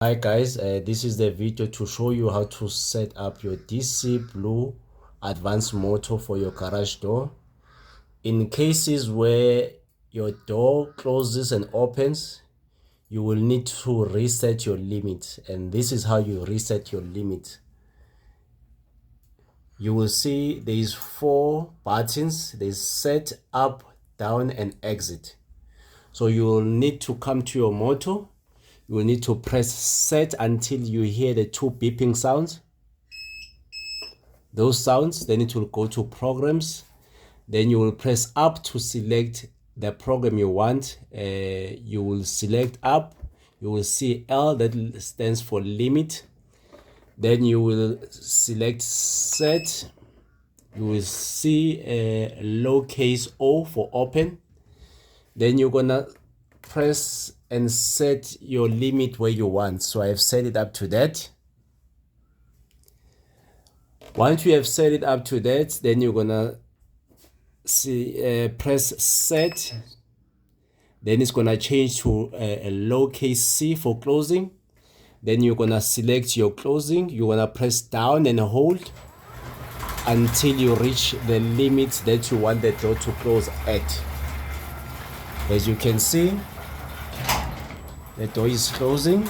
Hi guys, this is the video to show you how to set up your DC Blue advanced motor for your garage door. In cases where your door closes and opens, you will need to reset your limit, and this is how you reset your limit. You will see there is 4 buttons. There's set, up, down and exit. So you will need to come to your motor. You will need to press set until you hear the 2 beeping sounds. Those sounds, then it will go to programs. Then you will press up to select the program you want. You will select up. You will see L, that stands for limit. Then you will select set. You will see lowercase o for open. Then you're gonna press and set your limit where you want. So I've set it up to that. Once you have set it up to that, then you're gonna see press set. Then it's gonna change to a lowercase c for closing. Then you're gonna select your closing. You're gonna press down and hold until you reach the limit that you want the door to close at. As you can see, the door is closing.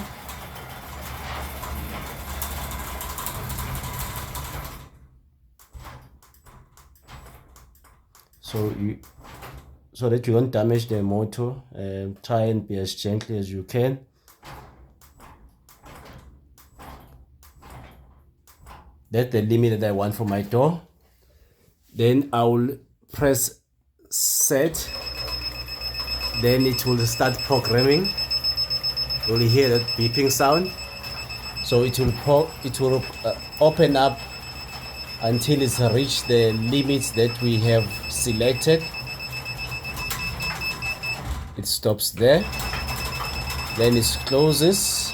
So that you don't damage the motor, try and be as gentle as you can. That's the limit that I want for my door. Then I will press set. Then it will start programming. You will hear that beeping sound. So it will open up until it's reached the limits that we have selected. It stops there. Then it closes.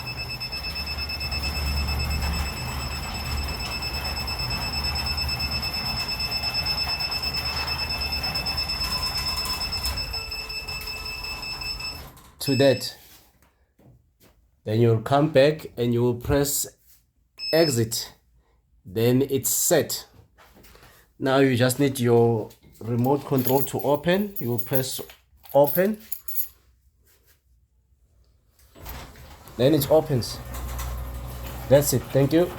To that. Then you'll come back and you will press exit. Then it's set. Now you just need your remote control to open. You will press open. Then it opens. That's it. Thank you.